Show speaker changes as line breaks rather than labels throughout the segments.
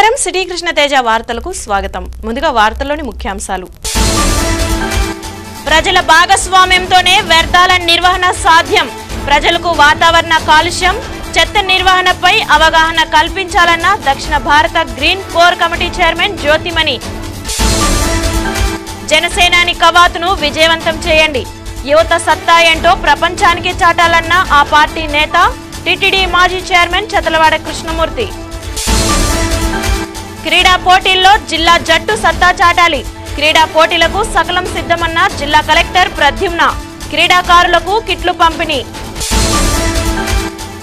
నమస్కారం సిటీ కృష్ణ తేజ వార్తలకు స్వాగతం. ముందుగా వార్తల్లోని ముఖ్యాంశాలు. ప్రజల భాగస్వామ్యంతోనే వ్యర్థాల నిర్వహణ సాధ్యం. ప్రజలకు వాతావరణ కాలుష్యం, చెత్త నిర్వహణపై అవగాహన కల్పించాలన్న దక్షిణ భారత green core committee chairman Jyothimani. జనసేనాని కవాతును విజయవంతం చేయండి. యువత సత్తా ఏంటో ప్రపంచానికి చాటాలన్న ఆ పార్టీ నేత టిటిడి మాజీ చైర్మన్ చదలవాడ కృష్ణమూర్తి. క్రీడా పోటీల్లో జిల్లా జట్టు సత్తా చాటాలి. క్రీడా పోటీలకు సకలం సిద్ధమన్న జిల్లా కలెక్టర్ ప్రద్యుమ్న. క్రీడాకారులకు కిట్లు పంపిణీ.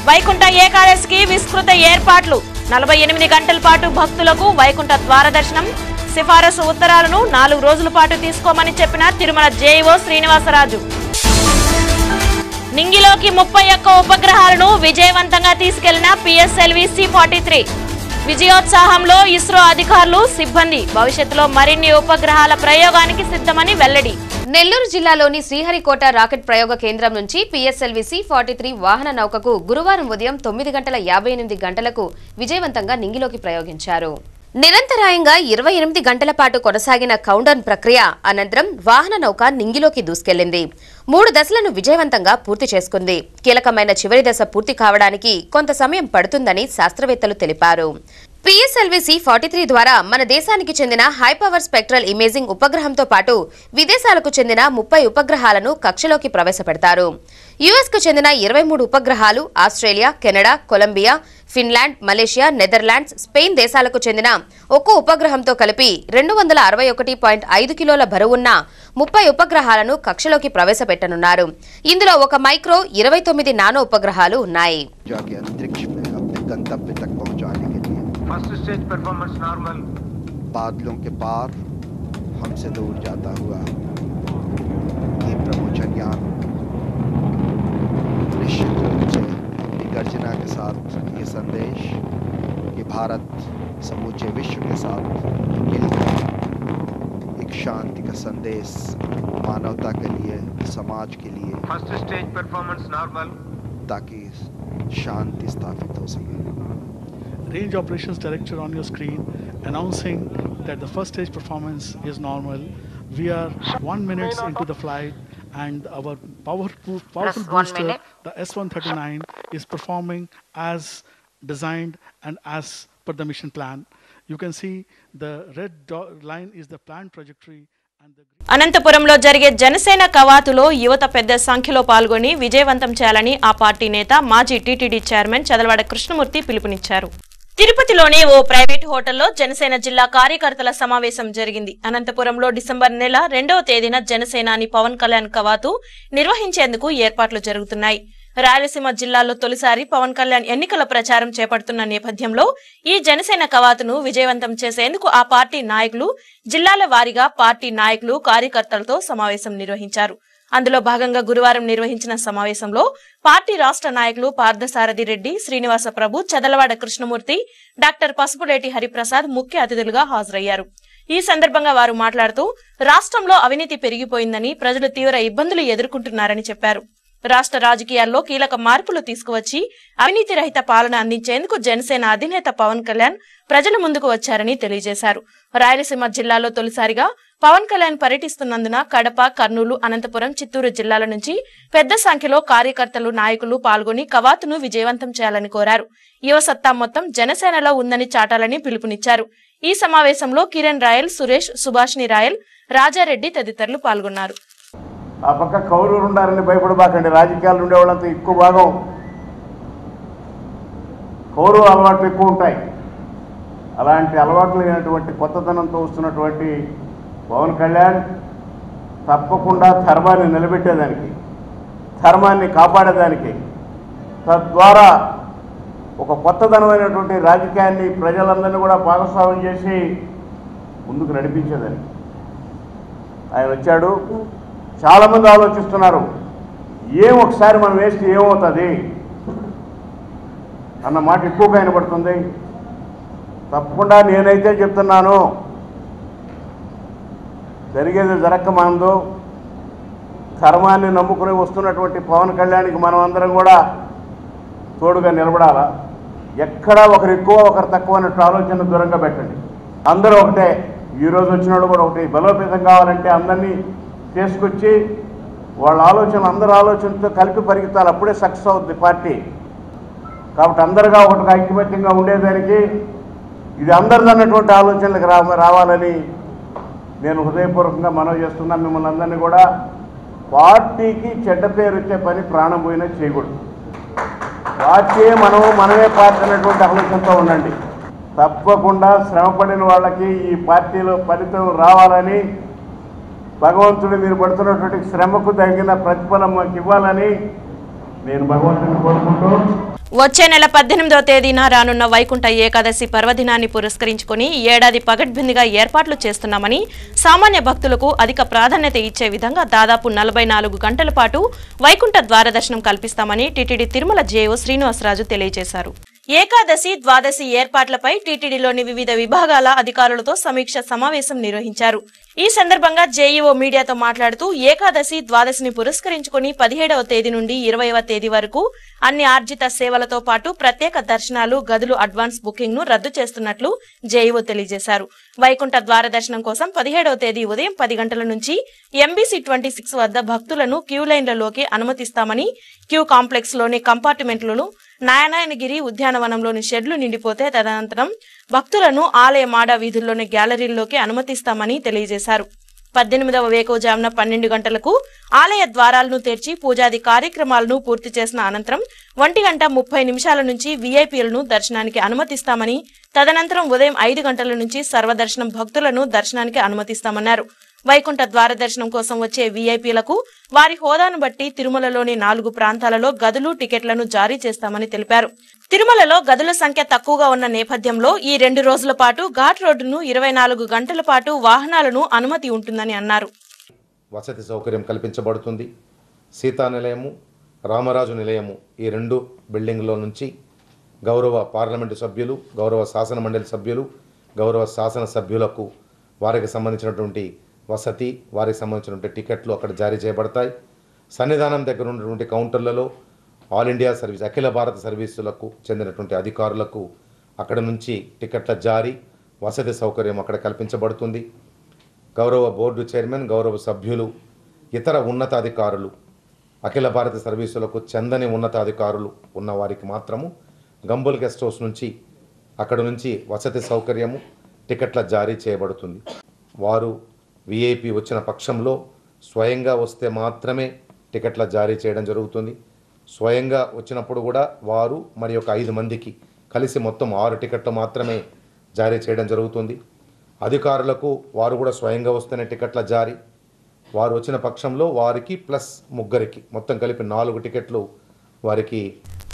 వైకుంఠ ఏకాదశికి విస్తృత ఏర్పాట్లు. 48 గంటల పాటు భక్తులకు వైకుంఠ ద్వార దర్శనం. సిఫారసు ఉత్తరాలను 4 రోజుల పాటు తీసుకోమని చెప్పిన తిరుమల జేఈఓ శ్రీనివాసరాజు. నింగిలోకి 31 ఉపగ్రహాలను విజయవంతంగా తీసుకెళ్లిన పిఎస్ఎల్వి C-43. విజయోత్సాహంలో ఇస్రో అధికారులు, సిబ్బంది. భవిష్యత్తులో మరిన్ని ఉపగ్రహాల ప్రయోగానికి సిద్ధమని వెల్లడి.
నెల్లూరు జిల్లాలోని శ్రీహరికోట రాకెట్ ప్రయోగ కేంద్రం నుంచి పిఎస్ఎల్వి C-43 వాహన నౌకకు గురువారం ఉదయం 9:58 గంటలకు విజయవంతంగా నింగిలోకి ప్రయోగించారు. నిరంతరాయంగా 28 గంటల పాటు కొనసాగిన కౌంటౌన్ ప్రక్రియ అనంతరం వాహన నౌక నింగిలోకి దూసుకెళ్లింది. 3 దశలను విజయవంతంగా పూర్తి చేసుకుంది. కీలకమైన చివరి దశ పూర్తి కావడానికి కొంత సమయం పడుతుందని శాస్త్రవేత్తలు తెలిపారు. పిఎస్ఎల్వి C-43 ద్వారా మన దేశానికి చెందిన హైపవర్ స్పెక్ట్రల్ ఇమేజింగ్ ఉపగ్రహంతో పాటు విదేశాలకు చెందిన 30 ఉపగ్రహాలను కక్షలోకి ప్రవేశపెడతారు. యుఎస్ కు చెందిన 23 ఉపగ్రహాలు, Australia, Canada, Colombia, Finland, Malaysia, Netherlands, Spain దేశాలకు చెందిన ఒక్కో ఉపగ్రహంతో కలిపి 261.5 కిలోల బరువున్న 30 ఉపగ్రహాలను కక్షలోకి ప్రవేశపెట్టనున్నారు. ఇందులో ఒక మైక్రో, 29 నానో ఉపగ్రహాలు ఉన్నాయి.
First stage performance normal.
बादलों के पार हमसे दूर जाता हुआ ये प्रमोचनयान निश्चित रूप से अपनी गर्जना के साथ ये संदेश कि भारत समूचे विश्व के साथ मिलकर एक शांति का संदेश मानवता के लिए, समाज के लिए,
फर्स्ट स्टेज परफॉर्मेंस नॉर्मल,
ताकि शांति स्थापित हो सके.
Range Operations Director on your screen announcing that the first stage performance is normal. We are 1 minute into the flight and our powerful booster, the S-139, is performing as designed and as per the mission plan. You can see the red line is the planned trajectory.
అనంతపురంలో జరిగే జనసేన కవాతులో యువత పెద్ద సంఖ్యలో పాల్గొని విజయవంతం చేయాలని ఆ party నేత మాజీ టీటీడీ చైర్మన్ చదలవాడ కృష్ణమూర్తి పిలుపునిచ్చారు. తిరుపతిలోని ఓ ప్రైవేట్ హోటల్లో జనసేన జిల్లా కార్యకర్తల సమావేశం జరిగింది. అనంతపురంలో డిసెంబర్ నెల 2వ తేదీన జనసేనాని పవన్ కళ్యాణ్ కవాతు నిర్వహించేందుకు ఏర్పాట్లు జరుగుతున్నాయి. రాయలసీమ జిల్లాలో తొలిసారి పవన్ కళ్యాణ్ ఎన్నికల ప్రచారం చేపడుతున్న నేపథ్యంలో ఈ జనసేన కవాతును విజయవంతం చేసేందుకు ఆ పార్టీ నాయకులు జిల్లాల వారీగా పార్టీ నాయకులు, కార్యకర్తలతో సమావేశం నిర్వహించారు. అందులో భాగంగా గురువారం నిర్వహించిన సమావేశంలో పార్టీ రాష్ట్ర నాయకులు పార్థసారథి రెడ్డి, శ్రీనివాస ప్రభు, చదలవాడ కృష్ణమూర్తి, డాక్టర్ పసుపులేటి హరిప్రసాద్ ముఖ్య అతిథులుగా హాజరయ్యారు. ఈ సందర్భంగా వారు మాట్లాడుతూ రాష్ట్రంలో అవినీతి పెరిగిపోయిందని, ప్రజలు తీవ్ర ఇబ్బందులు ఎదుర్కొంటున్నారని చెప్పారు. రాష్ట్ర రాజకీయాల్లో కీలక మార్పులు తీసుకువచ్చి అవినీతి రహిత పాలన అందించేందుకు జనసేన అధినేత పవన్ కళ్యాణ్ ప్రజల ముందుకు వచ్చారని తెలియజేశారు. రాయలసీమ జిల్లాలో తొలిసారిగా పవన్ కళ్యాణ్ పర్యటిస్తున్నందున కడప, కర్నూలు, అనంతపురం, చిత్తూరు జిల్లాల నుంచి పెద్ద సంఖ్యలో కార్యకర్తలు, నాయకులు పాల్గొని కవాతును విజయవంతం చేయాలని కోరారు. యువ సత్తా మొత్తం జనసేనలో ఉందని చాటాలని పిలుపునిచ్చారు. ఈ సమావేశంలో కిరణ్ రాయల్, సురేష్, సుభాష్ని రాయల్, రాజారెడ్డి తదితరులు పాల్గొన్నారు.
ఆ పక్క కౌరవులు ఉండాలని భయపడబాకండి. రాజకీయాలు ఉండేవాళ్ళంతా ఎక్కువ భాగం కౌరవ అలవాట్లు ఎక్కువ ఉంటాయి. అలాంటి అలవాట్లు లేనటువంటి కొత్తదనంతో వస్తున్నటువంటి పవన్ కళ్యాణ్ తప్పకుండా ధర్మాన్ని నిలబెట్టేదానికి, ధర్మాన్ని కాపాడేదానికి, తద్వారా ఒక కొత్తదనమైనటువంటి రాజకీయాన్ని ప్రజలందరినీ కూడా భాగస్వామ్యం చేసి ముందుకు నడిపించేదానికి ఆయన వచ్చాడు. చాలామంది ఆలోచిస్తున్నారు, ఒకసారి మనం వేస్తే ఏమవుతుంది అన్న మాట ఎక్కువగా వినపడుతుంది. తప్పకుండా నేనైతే చెప్తున్నాను, జరిగేది జరగకమాందు ధర్మాన్ని నమ్ముకుని వస్తున్నటువంటి పవన్ కళ్యాణ్కి మనం అందరం కూడా తోడుగా నిలబడాలా. ఎక్కడ ఒకరు ఎక్కువ ఒకరు తక్కువ అన్నట్టు ఆలోచన దూరంగా పెట్టండి. అందరూ ఒకటే. ఈరోజు వచ్చిన వాళ్ళు కూడా ఒకటి. బలోపేతం కావాలంటే అందరినీ తీసుకొచ్చి వాళ్ళ ఆలోచన అందరి ఆలోచనతో కలిపి పరిగెత్తాలి. అప్పుడే సక్సెస్ అవుతుంది పార్టీ. కాబట్టి అందరుగా ఒకటి ఐక్యమత్యంగా ఉండేదానికి ఇది అందరిదన్నటువంటి ఆలోచనలకు రావాలని నేను హృదయపూర్వకంగా మనవి చేస్తున్నా. మిమ్మల్ని అందరినీ కూడా పార్టీకి చెడ్డ పేరు వచ్చే పని ప్రాణం పోయినా చేయకూడదు. పార్టీ మనమే పార్టీ అన్నటువంటి ఆలోచనతో ఉండండి. తప్పకుండా శ్రమపడిన వాళ్ళకి ఈ పార్టీలో ఫలితం రావాలని, భగవంతుడు మీరు పడుతున్నటువంటి శ్రమకు తగిన ప్రతిఫలం మాకు ఇవ్వాలని నేను భగవంతుని కోరుకుంటూ
వచ్చే నెల 18వ తేదీన రానున్న వైకుంఠ ఏకాదశి పర్వదినాన్ని పురస్కరించుకుని ఏడాది పగడ్బందీగా ఏర్పాట్లు చేస్తున్నామని, సామాన్య భక్తులకు అధిక ప్రాధాన్యత ఇచ్చే విధంగా దాదాపు 44 గంటల పాటు వైకుంఠ ద్వార దర్శనం కల్పిస్తామని టీటీడీ తిరుమల జేఓ శ్రీనివాసరాజు తెలియజేశారు. ఏకాదశి ద్వాదశి ఏర్పాట్లపై టీటీడీలోని వివిధ విభాగాల అధికారులతో సమీక్ష సమావేశం నిర్వహించారు. ఈ సందర్భంగా జేఈఓ మీడియాతో మాట్లాడుతూ ఏకాదశి ద్వాదశిని పురస్కరించుకుని 17వ తేదీ నుండి 20వ తేదీ వరకు అన్ని ఆర్జిత సేవలతో పాటు ప్రత్యేక దర్శనాలు, గదులు అడ్వాన్స్ బుకింగ్ ను రద్దు చేస్తున్నట్లు జేఈఓ తెలియజేశారు. వైకుంఠ ద్వార దర్శనం కోసం 17వ తేదీ ఉదయం 10 గంటల నుంచి ఎంబీసీ 26 వద్ద భక్తులను క్యూ లైన్లలోకి అనుమతిస్తామని, క్యూ కాంప్లెక్స్ లోని కంపార్ట్మెంట్లను, నారాయణగిరి ఉద్యానవనంలోని షెడ్లు నిండిపోతే తదనంతరం భక్తులను ఆలయ మాడ వీధుల్లోని గ్యాలరీల్లోకి అనుమతిస్తామని తెలియజేశారు. 18వ వేకువజామున 12 గంటలకు ఆలయ ద్వారాలను తెరిచి పూజాది కార్యక్రమాలను పూర్తి చేసిన అనంతరం 1:30 నుంచి వీఐపీలను దర్శనానికి అనుమతిస్తామని, తదనంతరం ఉదయం 5 గంటల నుంచి సర్వదర్శనం భక్తులను దర్శనానికి అనుమతిస్తామన్నారు. వైకుంఠ ద్వార దర్శనం కోసం వచ్చే వీఐపీలకు వారి హోదాను బట్టి తిరుమలలోని 4 ప్రాంతాలలో గదులు, టికెట్లను జారీ చేస్తామని తెలిపారు. తిరుమలలో గదుల సంఖ్య తక్కువగా ఉన్న నేపథ్యంలో ఈ 2 రోజుల పాటు ఘాట్ రోడ్డును 24 గంటల పాటు వాహనాలను అనుమతి ఉంటుందని అన్నారు.
వసతి సౌకర్యం కల్పించబడుతుంది. సీతా నిలయము, రామరాజు నిలయము ఈ 2 బిల్డింగ్లో నుంచి గౌరవ పార్లమెంటు సభ్యులు, గౌరవ శాసన మండలి సభ్యులు, గౌరవ శాసన సభ్యులకు వారికి సంబంధించినటువంటి వసతి, వారికి సంబంధించినటువంటి టికెట్లు అక్కడ జారీ చేయబడతాయి. సన్నిధానం దగ్గర ఉన్నటువంటి కౌంటర్లలో ఆల్ ఇండియా సర్వీస్, అఖిల భారత సర్వీసులకు చెందినటువంటి అధికారులకు అక్కడ నుంచి టికెట్ల జారీ, వసతి సౌకర్యం అక్కడ కల్పించబడుతుంది. గౌరవ బోర్డు చైర్మన్, గౌరవ సభ్యులు, ఇతర ఉన్నతాధికారులు, అఖిల భారత సర్వీసులకు చెందని ఉన్నతాధికారులు ఉన్న వారికి మాత్రము గంబుల్ గెస్ట్ హౌస్ నుంచి అక్కడ నుంచి వసతి సౌకర్యము, టికెట్ల జారీ చేయబడుతుంది. వారు వీఐపీ వచ్చిన పక్షంలో స్వయంగా వస్తే మాత్రమే టికెట్ల జారీ చేయడం జరుగుతుంది. స్వయంగా వచ్చినప్పుడు కూడా వారు మరి ఒక 5 మందికి కలిసి మొత్తం 6 టికెట్లు మాత్రమే జారీ చేయడం జరుగుతుంది. అధికారులకు వారు కూడా స్వయంగా వస్తేనే టికెట్ల జారీ. వారు వచ్చిన పక్షంలో వారికి ప్లస్ 3 మొత్తం కలిపి 4 టికెట్లు వారికి.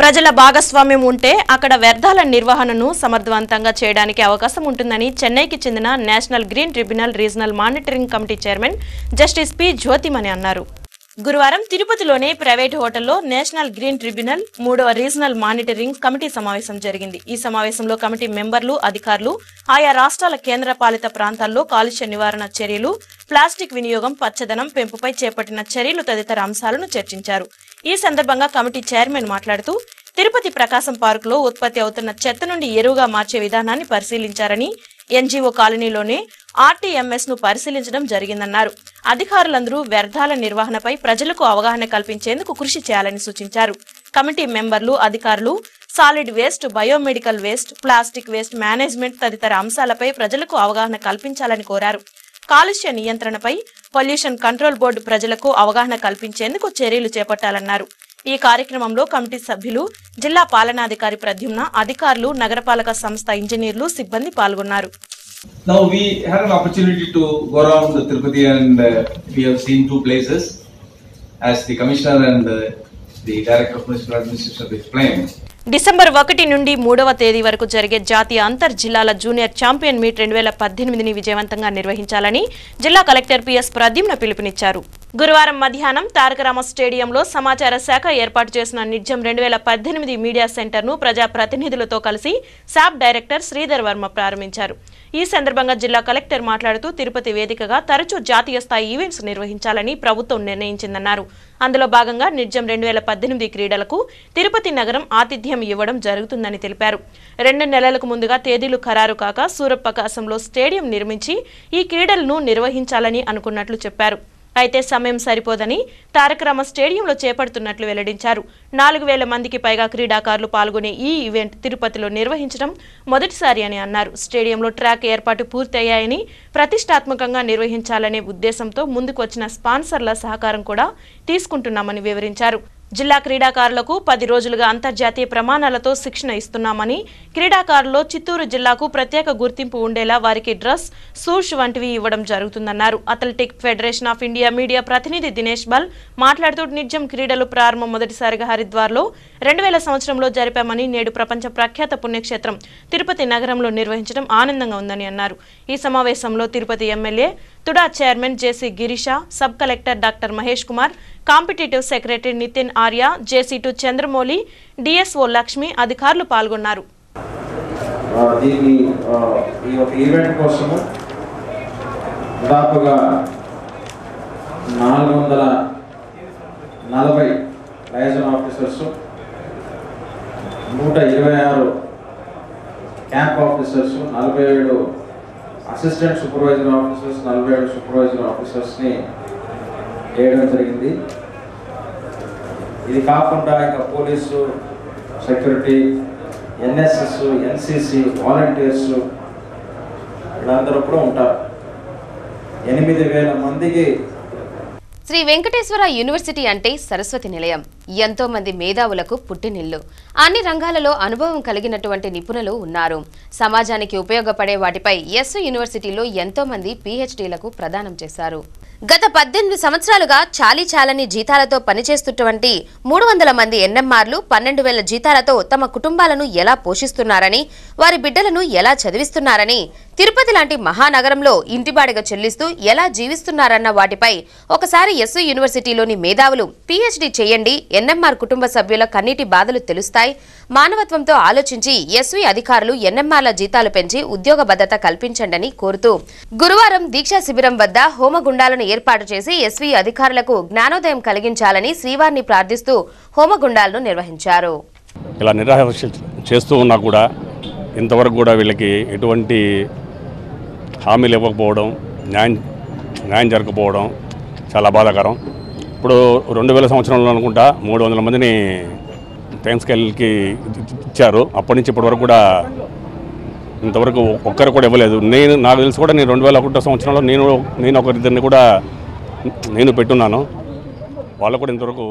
ప్రజల భాగస్వామ్యం ఉంటే అక్కడ వ్యర్థాల నిర్వహణను సమర్థవంతంగా చేయడానికి అవకాశం ఉంటుందని చెన్నైకి చెందిన national green tribunal regional monitoring committee chairman justice P Jyothimani అన్నారు. గురువారం తిరుపతిలోని ప్రైవేట్ హోటల్లో నేషనల్ గ్రీన్ ట్రిబ్యునల్ 3వ రీజనల్ మానిటరింగ్ కమిటీ సమావేశం జరిగింది. ఈ సమావేశంలో కమిటీ మెంబర్లు, అధికారులు ఆయా రాష్ట్రాల కేంద్ర పాలిత ప్రాంతాల్లో కాలుష్య నివారణ చర్యలు, ప్లాస్టిక్ వినియోగం, పచ్చదనం పెంపుపై చేపట్టిన చర్యలు తదితర అంశాలను చర్చించారు. ఈ సందర్భంగా కమిటీ చైర్మన్ మాట్లాడుతూ తిరుపతి ప్రకాశం పార్కులో ఉత్పత్తి అవుతున్న చెత్త నుండి ఎరువుగా మార్చే విధానాన్ని పరిశీలించారని, ఎన్జీఓ కాలనీలోనే ఆర్టీఎంఎస్ ను పరిశీలించడం జరిగిందన్నారు. అధికారులందరూ వ్యర్థాల నిర్వహణపై ప్రజలకు అవగాహన కల్పించేందుకు కృషి చేయాలని సూచించారు. కమిటీ మెంబర్లు, అధికారులు solid waste, biomedical waste, plastic waste management తదితర అంశాలపై ప్రజలకు అవగాహన కల్పించాలని కోరారు. కాలుష్య నియంత్రణపై పొల్యూషన్ కంట్రోల్ బోర్డు ప్రజలకు అవగాహన కల్పించేందుకు చర్యలు చేపట్టాలన్నారు. ఈ కార్యక్రమంలో కమిటీ సభ్యులు, జిల్లా పాలనాధికారి ప్రద్యుమ్న, అధికారులు, నగరపాలక సంస్థ ఇంజనీర్లు, సిబ్బంది పాల్గొన్నారు.
Now we had an opportunity to go around Tirupati and we have seen 2 places as the commissioner and the director of municipal administration explained.
December 1 నుండి 3వ తేదీ వరకు జరిగే జాతీయ అంతర్ జిల్లాల జూనియర్ ఛాంపియన్ మీట్ 2018ని విజయవంతంగా నిర్వహించాలని జిల్లా కలెక్టర్ పిఎస్ ప్రద్యుమ్న పిలుపునిచ్చారు. గురువారం మధ్యాహ్నం తారకరామ స్టేడియంలో సమాచార శాఖ ఏర్పాటు చేసిన నిజం 2018 మీడియా సెంటర్ను ప్రజాప్రతినిధులతో కలిసి శాప్ డైరెక్టర్ శ్రీధర్ వర్మ ప్రారంభించారు. ఈ సందర్భంగా జిల్లా కలెక్టర్ మాట్లాడుతూ తిరుపతి వేదికగా తరచూ జాతీయ స్థాయి ఈవెంట్స్ నిర్వహించాలని ప్రభుత్వం నిర్ణయించిందన్నారు. అందులో భాగంగా నిజం 2018 క్రీడలకు తిరుపతి నగరం ఆతిథ్యం ఇవ్వడం జరుగుతుందని తెలిపారు. 2 నెలలకు ముందుగా తేదీలు ఖరారు కాక సూరప్పకాశంలో స్టేడియం నిర్మించి ఈ క్రీడలను నిర్వహించాలని అనుకున్నట్లు చెప్పారు. అయితే సమయం సరిపోదని తారకరామ స్టేడియంలో చేపడుతున్నట్లు వెల్లడించారు. 4000 మందికి పైగా క్రీడాకారులు పాల్గొనే ఈ ఈవెంట్ తిరుపతిలో నిర్వహించడం మొదటిసారి అని అన్నారు. స్టేడియంలో ట్రాక్ ఏర్పాటు పూర్తయ్యాయని ప్రతిష్టాత్మకంగా నిర్వహించాలనే ఉద్దేశంతో ముందుకు వచ్చిన స్పాన్సర్ల సహకారం కూడా తీసుకుంటున్నామని వివరించారు. జిల్లా క్రీడాకారులకు 10 రోజులుగా అంతర్జాతీయ ప్రమాణాలతో శిక్షణ ఇస్తున్నామని, క్రీడాకారుల్లో చిత్తూరు జిల్లాకు ప్రత్యేక గుర్తింపు ఉండేలా వారికి డ్రెస్, షూస్ వంటివి ఇవ్వడం జరుగుతుందన్నారు. Athletic federation of India media ప్రతినిధి దినేష్ బల్ మాట్లాడుతూ నిజం క్రీడలు ప్రారంభం మొదటిసారిగా హరిద్వార్లో 2000 సంవత్సరంలో జరిపామని, నేడు ప్రపంచ ప్రఖ్యాత పుణ్యక్షేత్రం తిరుపతి నగరంలో నిర్వహించడం ఆనందంగా ఉందని అన్నారు. ఈ సమావేశంలో Tirupati MLA TUDA chairman JC Girisha, sub collector doctor Mahesh Kumar, competitive secretary Nitin Arya, JC two Chandramouli, DSO Lakshmi అధికారులు పాల్గొన్నారు.
ఈ ఈవెంట్ కోసము దాదాపుగా 440 liaison officers, 126 camp officers, 47 assistant supervisor officers, 47 supervisor ఆఫీసర్స్ని వేయడం జరిగింది. ఇది కాకుండా ఇంకా police, security, NSS, NCC, volunteers వీళ్ళందరూ కూడా ఉంటారు. 8000 మందికి.
శ్రీ వెంకటేశ్వర యూనివర్సిటీ అంటే సరస్వతి నిలయం. ఎంతో మంది మేధావులకు పుట్టినిల్లు. అన్ని రంగాలలో అనుభవం కలిగినటువంటి నిపుణులు ఉన్నారు. సమాజానికి ఉపయోగపడే వాటిపై ఎస్సు యూనివర్సిటీలో ఎంతో మంది పీహెచ్డీలకు ప్రదానం చేశారు. గత 18 సంవత్సరాలుగా చాలీచాలని జీతాలతో పనిచేస్తున్నటువంటి 300 మంది ఎన్ఎంఆర్లు 12,000 జీతాలతో తమ కుటుంబాలను ఎలా పోషిస్తున్నారని, వారి బిడ్డలను ఎలా చదివిస్తున్నారని, తిరుపతి లాంటి మహానగరంలో ఇంటిబాడిగా చెల్లిస్తూ ఎలా జీవిస్తున్నారన్న వాటిపై ఒకసారి ఎస్సు యూనివర్సిటీలోని మేధావులు పీహెచ్డీ చేయండి. ఎన్ఎంఆర్ కుటుంబ సభ్యుల కన్నీటి బాధలు తెలుస్తాయి. మానవత్వంతో ఆలోచించి ఎస్వి అధికారులు ఎన్ఎంఆర్ల జీతాలు పెంచి ఉద్యోగ భద్రత కల్పించండి కోరుతూ గురువారం దీక్షా శిబిరం వద్ద హోమగుండాలను ఏర్పాటు చేసి ఎస్వి అధికారులకు జ్ఞానోదయం కలిగించాలని శ్రీవారిని ప్రార్థిస్తూ హోమగుండాలను నిర్వహించారు.
ఇలా నిరాహార చేస్తూ ఉన్నా కూడా ఇంతవరకు కూడా వీళ్ళకి ఎటువంటి హామీలు ఇవ్వకపోవడం, న్యాయం జరగకపోవడం చాలా బాధాకరం. ఇప్పుడు 2000 సంవత్సరంలో అనుకుంటా 300 మందిని టైమ్ స్కేల్కి ఇచ్చారు. అప్పటి నుంచి ఇప్పటి వరకు కూడా ఇంతవరకు ఒక్కరు కూడా ఇవ్వలేదు. నాకు తెలిసి కూడా నేను 2001 సంవత్సరంలో నేను ఒకరిద్దరిని కూడా నేను పెట్టున్నాను. వాళ్ళు కూడా ఇంతవరకు.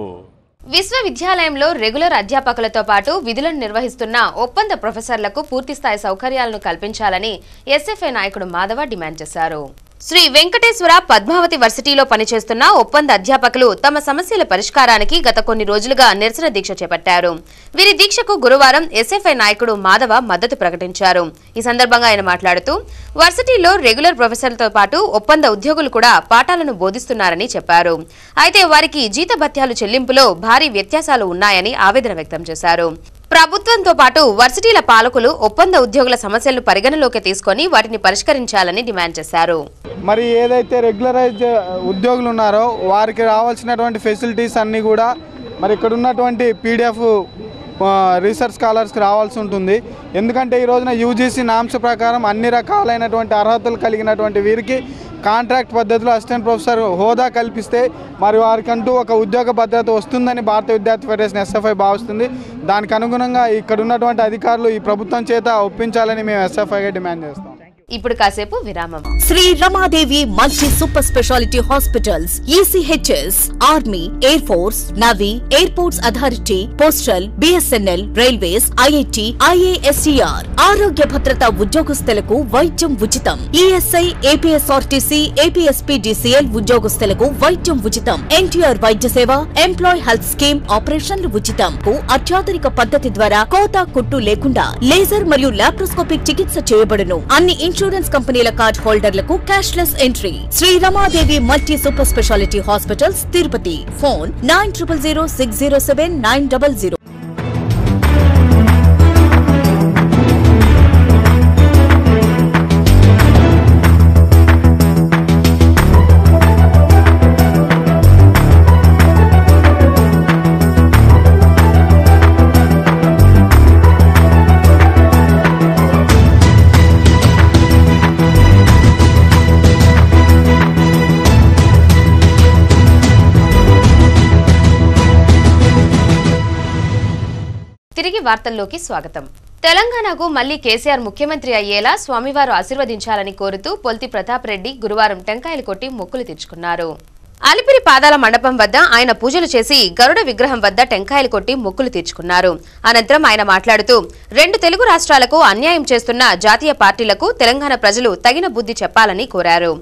విశ్వవిద్యాలయంలో రెగ్యులర్ అధ్యాపకులతో పాటు విధులను నిర్వహిస్తున్న ఒప్పంద ప్రొఫెసర్లకు పూర్తిస్థాయి సౌకర్యాలను కల్పించాలని ఎస్ఎఫ్ఐ నాయకుడు మాధవ డిమాండ్ చేశారు. శ్రీ వెంకటేశ్వర పద్మావతి వర్సిటీలో పనిచేస్తున్న ఒప్పంద అధ్యాపకులు తమ సమస్యల పరిష్కారానికి గత కొన్ని రోజులుగా నిరసన దీక్ష చేపట్టారు. వీరి దీక్షకు గురువారం ఎస్ఎఫ్ఐ నాయకుడు మాధవ మద్దతు ప్రకటించారు. ఈ సందర్భంగా ఆయన మాట్లాడుతూ వర్సిటీలో రెగ్యులర్ ప్రొఫెసర్లతో పాటు ఒప్పంద ఉద్యోగులు కూడా పాఠాలను బోధిస్తున్నారని చెప్పారు. అయితే వారికి జీతభత్యాలు చెల్లింపులో భారీ వ్యత్యాసాలు ఉన్నాయని ఆవేదన వ్యక్తం చేశారు. ప్రభుత్వంతో పాటు వర్సిటీల పాలకులు ఒప్పంద ఉద్యోగుల సమస్యలను పరిగణలోకి తీసుకొని వాటిని పరిష్కరించాలని డిమాండ్ చేశారు.
మరి ఏదైతే రెగ్యులరైజ్ ఉద్యోగులు ఉన్నారో వారికి రావాల్సినటువంటి ఫెసిలిటీస్ అన్నీ కూడా మరి ఇక్కడ ఉన్నటువంటి పీడిఎఫ్ రీసెర్చ్ స్కాలర్స్కి రావాల్సి ఉంటుంది. ఎందుకంటే ఈ రోజున యూజీసీ నామ్స్ ప్రకారం అన్ని రకాలైనటువంటి అర్హతలు కలిగినటువంటి వీరికి కాంట్రాక్ట్ పద్ధతిలో అసిస్టెంట్ ప్రొఫెసర్ హోదా కల్పిస్తే మరి వారికంటూ ఒక ఉద్యోగ భద్రత వస్తుందని భారత విద్యార్థి ఫెడరేషన్ ఎస్ఎఫ్ఐ భావిస్తుంది. దానికి అనుగుణంగా ఇక్కడ ఉన్నటువంటి అధికారులు ఈ ప్రభుత్వం చేత ఒప్పించాలని మేము ఎస్ఎఫ్ఐగా డిమాండ్ చేస్తాం.
ఇప్పుడు కాసేపు విరామం.
Shri Ramadevi multi super speciality hospitals, ECHS, army, air force, navy, airports authority, postal, BSNL, railways, IIT, IASTR ఆరోగ్య భద్రత ఉద్యోగస్తులకు వైద్యం ఉచితం. ఈఎస్ఐ, ఏపీఎస్ఆర్టీసీ, ఏపీఎస్పీడీసీఎల్ ఉద్యోగస్తులకు వైద్యం ఉచితం. ఎన్టీఆర్ వైద్య సేవ, ఎంప్లాయ్ హెల్త్ స్కీమ్ ఆపరేషన్లు ఉచితం. అత్యాధునిక పద్ధతి ద్వారా కోత కుట్టు లేకుండా లేజర్ మరియు లాప్రోస్కోపిక్ చికిత్స చేయబడును. అన్ని ఇన్సూరెన్స్ కంపెనీల కార్డ్ హోల్డర్లకు cashless entry. Shri Ramadevi multi super speciality hospitals Tirupati. Phone 9006079000.
తిరిగి వార్తల్లోకి స్వాగతం. తెలంగాణకు మళ్లీ కేసీఆర్ ముఖ్యమంత్రి అయ్యేలా స్వామివారు ఆశీర్వదించాలని కోరుతూ పొల్తి ప్రతాప్ రెడ్డి గురువారం టెంకాయలు కొట్టి మొక్కులు తీర్చుకున్నారు. అలిపిరి పాదాల మండపం వద్ద ఆయన పూజలు చేసి గరుడ విగ్రహం వద్ద టెంకాయలు కొట్టి మొక్కులు తీర్చుకున్నారు. అనంతరం ఆయన మాట్లాడుతూ 2 తెలుగు రాష్ట్రాలకు అన్యాయం చేస్తున్న జాతీయ పార్టీలకు తెలంగాణ ప్రజలు తగిన బుద్ధి చెప్పాలని కోరారు.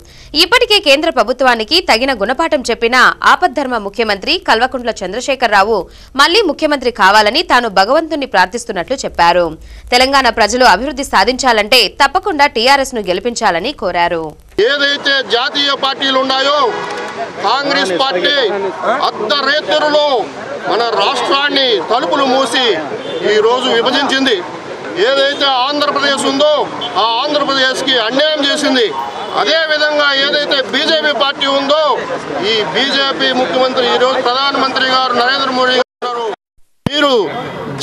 ఇప్పటికే కేంద్ర ప్రభుత్వానికి తగిన గుణపాఠం చెప్పిన ఆపద్ధర్మ ముఖ్యమంత్రి కల్వకుంట్ల చంద్రశేఖరరావు మళ్లీ ముఖ్యమంత్రి కావాలని తాను భగవంతుణ్ణి ప్రార్థిస్తున్నట్లు చెప్పారు. తెలంగాణ ప్రజలు అభివృద్ధి సాధించాలంటే తప్పకుండా టీఆర్ఎస్ ను గెలిపించాలని కోరారు.
ఏదైతే జాతీయ పార్టీలు ఉన్నాయో కాంగ్రెస్ పార్టీ అర్ధరేతురులో మన రాష్ట్రాన్ని తలుపులు మూసి ఈరోజు విభజించింది. ఏదైతే ఆంధ్రప్రదేశ్ ఉందో ఆ ఆంధ్రప్రదేశ్కి అన్యాయం చేసింది. అదేవిధంగా ఏదైతే బీజేపీ పార్టీ ఉందో ఈ బీజేపీ ముఖ్యమంత్రి ఈరోజు ప్రధానమంత్రి గారు నరేంద్ర మోడీ గారు మీరు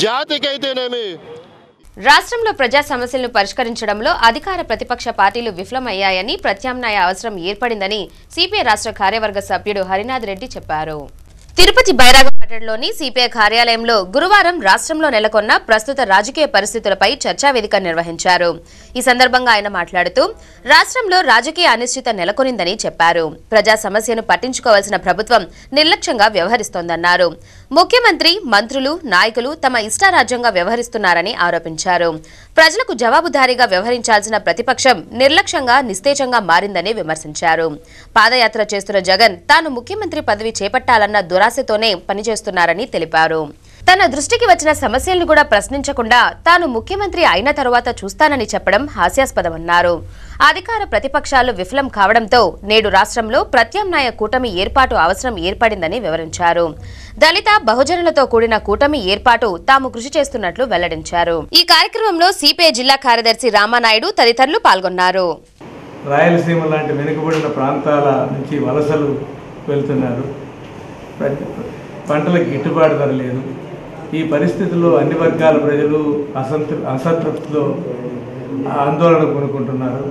జాతికైతేనేమి
రాష్ట్రంలో ప్రజా సమస్యలను పరిష్కరించడంలో అధికార ప్రతిపక్ష పార్టీలు విఫలమయ్యాయని, ప్రత్యామ్నాయ అవసరం ఏర్పడిందని సిపిఐ రాష్ట్ర కార్యవర్గ సభ్యుడు హరినాథ్ రెడ్డి చెప్పారు. తిరుపతి బైరాగం పట్టణంలోని సిపిఐ కార్యాలయంలో గురువారం రాష్ట్రంలో నెలకొన్న ప్రస్తుత రాజకీయ పరిస్థితులపై చర్చా వేదిక నిర్వహించారు. ఈ సందర్భంగా ఆయన మాట్లాడుతూ రాష్ట్రంలో రాజకీయ అనిశ్చిత నెలకొనిందని చెప్పారు. ప్రజా సమస్యను పట్టించుకోవాల్సిన ప్రభుత్వం నిర్లక్ష్యంగా వ్యవహరిస్తోందన్నారు. ముఖ్యమంత్రి, మంత్రులు, నాయకులు తమ ఇష్టారాజ్యంగా వ్యవహరిస్తున్నారని ఆరోపించారు. ప్రజలకు జవాబుదారీగా వ్యవహరించాల్సిన ప్రతిపక్షం నిర్లక్ష్యంగా, నిస్తేజంగా మారిందని విమర్శించారు. పాదయాత్ర చేస్తున్న జగన్ తాను ముఖ్యమంత్రి పదవి చేపట్టాలన్న దురాశతోనే పనిచేస్తున్నారని తెలిపారు. తన దృష్టికి వచ్చిన సమస్యలను కూడా ప్రశ్నించకుండా తాను ముఖ్యమంత్రి అయిన తరువాత చూస్తానని చెప్పడం హాస్యాస్పదమన్నారు. అధికార ప్రతిపక్షాలు విఫలం కావడంతో నేడు రాష్ట్రంలో ప్రత్యామ్నాయ కూటమి ఏర్పాటు అవసరం ఏర్పడిందని వివరించారు. దళిత, బహుజనులతో కూడిన కూటమి ఏర్పాటు తాము కృషి చేస్తున్నట్లు వెల్లడించారు. ఈ కార్యక్రమంలో సిపిఐ జిల్లా కార్యదర్శి రామానాయుడు తదితరులు పాల్గొన్నారు.
రాయలసీమ లాంటి వెనుకబడిన ప్రాంతాల నుంచి వలసలు వెళ్తున్నారు. పంటలకు గిట్టుబాటు ధర లేదు. ఈ పరిస్థితుల్లో అన్ని వర్గాల ప్రజలు అసంతృప్తిలో ఆందోళన కొనుక్కుంటున్నారు.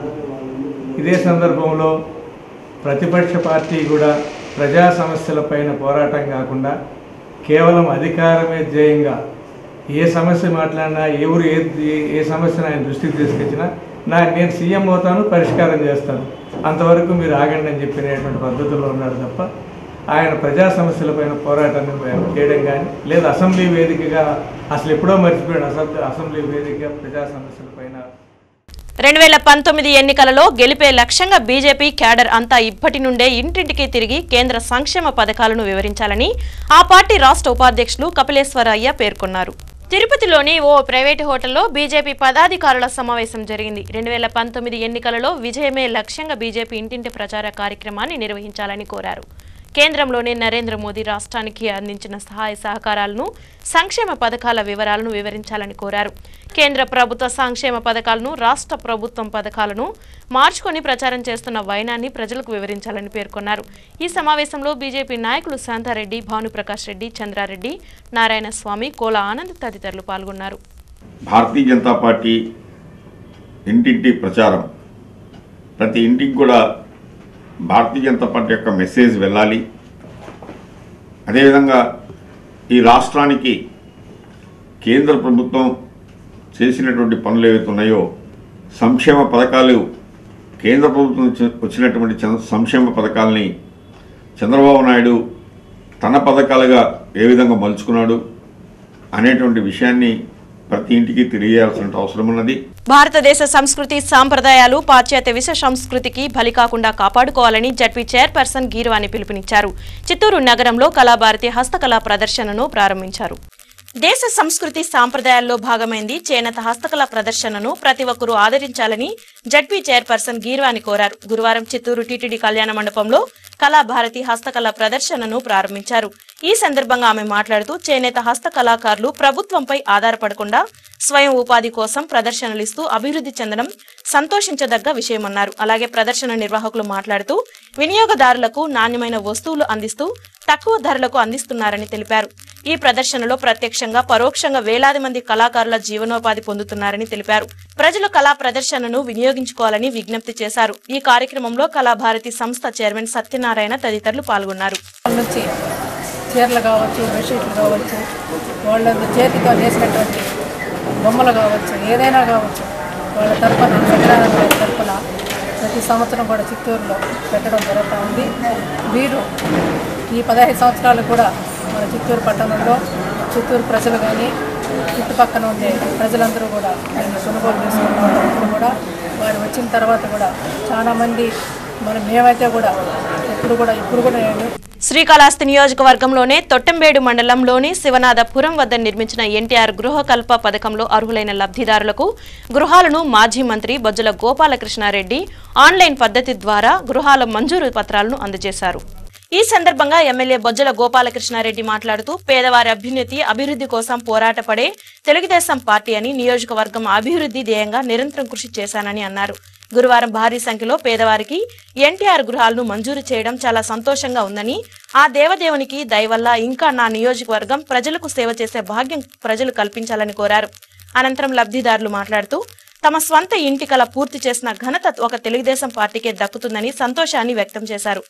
ఇదే సందర్భంలో ప్రతిపక్ష పార్టీ కూడా ప్రజా సమస్యలపైన పోరాటం కాకుండా కేవలం అధికారమే ధ్యేయంగా ఏ సమస్య మాట్లాడినా ఎవరు ఏ సమస్యను ఆయన దృష్టికి తీసుకొచ్చినా నేను సీఎం అవుతాను, పరిష్కారం చేస్తాను, అంతవరకు మీరు ఆగండి అని చెప్పినటువంటి పద్ధతిలో ఉన్నాడు తప్ప ఆయన ప్రజా సమస్యలపైన పోరాటాన్ని చేయడం కానీ లేదా అసెంబ్లీ వేదికగా అసలు ఎప్పుడో మర్చిపోయాడు అసెంబ్లీ వేదికగా ప్రజా సమస్యలపైన
2019 ఎన్నికలలో గెలిపే లక్ష్యంగా బీజేపీ క్యాడర్ అంతా ఇప్పటి నుండే ఇంటింటికి తిరిగి కేంద్ర సంక్షేమ పథకాలను వివరించాలని ఆ పార్టీ రాష్ట్ర ఉపాధ్యక్షులు కపిలేశ్వరయ్య పేర్కొన్నారు. తిరుపతిలోని ఓ ప్రైవేటు హోటల్లో బీజేపీ పదాధికారుల సమావేశం జరిగింది. 2019 ఎన్నికలలో విజయమే లక్ష్యంగా బీజేపీ ఇంటింటి ప్రచార కార్యక్రమాన్ని నిర్వహించాలని కోరారు. కేంద్రంలోని నరేంద్ర మోదీ రాష్ట్రానికి అందించిన సహాయ సహకారాలను, సంక్షేమ పథకాల వివరాలను వివరించాలని కోరారు. కేంద్ర ప్రభుత్వ సంక్షేమ పథకాలను, రాష్ట్ర ప్రభుత్వం పథకాలను మార్చుకొని ప్రచారం చేస్తున్న వైనాన్ని ప్రజలకు వివరించాలని పేర్కొన్నారు. ఈ సమావేశంలో బీజేపీ నాయకులు శాంతారెడ్డి, భానుప్రకాష్ రెడ్డి, చంద్రారెడ్డి, నారాయణ స్వామి, కోల ఆనంద్ తదితరులు పాల్గొన్నారు.
భారతీయ జనతా పార్టీ ఇంటింటి ప్రచారం, ప్రతి ఇంటికి కూడా భారతీయ జనతా పార్టీ యొక్క మెసేజ్ వెళ్ళాలి. అదేవిధంగా ఈ రాష్ట్రానికి కేంద్ర ప్రభుత్వం చేసినటువంటి పనులు ఏవైతే ఉన్నాయో, సంక్షేమ పథకాలు, కేంద్ర ప్రభుత్వం వచ్చినటువంటి సంక్షేమ పథకాలని చంద్రబాబు నాయుడు తన పథకాలుగా ఏ విధంగా మలుచుకున్నాడు అనేటువంటి విషయాన్ని ప్రతి ఇంటికి తెలియాల్సిన అవసరం ఉన్నది.
భారతదేశ సంస్కృతి, సాంప్రదాయాలు పాశ్చాత్య విష సంస్కృతికి బలి కాకుండా కాపాడుకోవాలని జడ్పీ చైర్పర్సన్ గీర్వాణి పిలుపునిచ్చారు. చిత్తూరు నగరంలో కళాభారతి హస్తకళా ప్రదర్శనను ప్రారంభించారు. దేశ సంస్కృతి సాంప్రదాయాల్లో భాగమైంది చేనేత హస్తకళ ప్రదర్శనను ప్రతి ఒక్కరూ ఆదరించాలని జడ్పీ చైర్పర్సన్ గీర్వాణి కోరారు. గురువారం చిత్తూరు టీటీడీ కళ్యాణ మండపంలో కళాభారతి హస్తకళ ప్రదర్శనను ప్రారంభించారు. ఈ సందర్భంగా ఆమె మాట్లాడుతూ చేనేత హస్తకళాకారులు ప్రభుత్వంపై ఆధారపడకుండా స్వయం ఉపాధి కోసం ప్రదర్శనలిస్తూ అభివృద్ధి చెందడం సంతోషించదగ్గ విషయమన్నారు. అలాగే ప్రదర్శన నిర్వాహకులు మాట్లాడుతూ వినియోగదారులకు నాణ్యమైన వస్తువులు అందిస్తూ తక్కువ ధరలకు అందిస్తున్నారని తెలిపారు. ఈ ప్రదర్శనలో ప్రత్యక్షంగా పరోక్షంగా వేలాది మంది కళాకారుల జీవనోపాధి పొందుతున్నారని తెలిపారు. ప్రజలు కళా ప్రదర్శనను వినియోగించుకోవాలని విజ్ఞప్తి చేశారు. ఈ కార్యక్రమంలో కళాభారతి సంస్థ చైర్మన్ సత్యనారాయణ తదితరులు పాల్గొన్నారు.
చీరలు కావచ్చు, బెడ్షీట్లు కావచ్చు, వాళ్ళ చేతితో చేసినటువంటి బొమ్మలు కావచ్చు, ఏదైనా కావచ్చు, వాళ్ళ తరఫున వెంకటానంద తరఫున ప్రతి సంవత్సరం కూడా చిత్తూరులో పెట్టడం జరుగుతూ ఉంది. వీరు ఈ 15 సంవత్సరాలు కూడా మన చిత్తూరు పట్టణంలో చిత్తూరు ప్రజలు కానీ చుట్టుపక్కల ఉండే ప్రజలందరూ కూడా దీన్ని కొనుగోలు చేసుకుంటున్నప్పుడు కూడా వారు వచ్చిన తర్వాత కూడా చాలామంది మేమైతే కూడా ఇప్పుడు కూడా
శ్రీకాళహస్తి నియోజకవర్గంలోనే తొట్టంబేడు మండలంలోని శివనాథపురం వద్ద నిర్మించిన ఎన్టీఆర్ గృహకల్ప పథకంలో అర్హులైన లబ్ధిదారులకు గృహాలను మాజీ మంత్రి బొజ్జల గోపాలకృష్ణారెడ్డి ఆన్లైన్ పద్ధతి ద్వారా గృహాల మంజూరు పత్రాలను అందజేశారు. ఈ సందర్భంగా ఎమ్మెల్యే బొజ్జల గోపాలకృష్ణారెడ్డి మాట్లాడుతూ పేదవారి అభివృద్ధి కోసం పోరాటపడే తెలుగుదేశం పార్టీ అని నియోజకవర్గం అభివృద్ధి ధ్యేయంగా నిరంతరం కృషి చేశానని అన్నారు. గురువారం భారీ సంఖ్యలో పేదవారికి ఎన్టీఆర్ గృహాలను మంజూరు చేయడం చాలా సంతోషంగా ఉందని, ఆ దేవదేవునికి దయవల్ల ఇంకా నా నియోజకవర్గం ప్రజలకు సేవ చేసే భాగ్యం ప్రజలు కల్పించాలని కోరారు. అనంతరం లబ్ధిదారులు మాట్లాడుతూ తమ స్వంత ఇంటి కల పూర్తి చేసిన ఘనత ఒక తెలుగుదేశం పార్టీకే దక్కుతుందని సంతోషాన్ని వ్యక్తం చేశారు.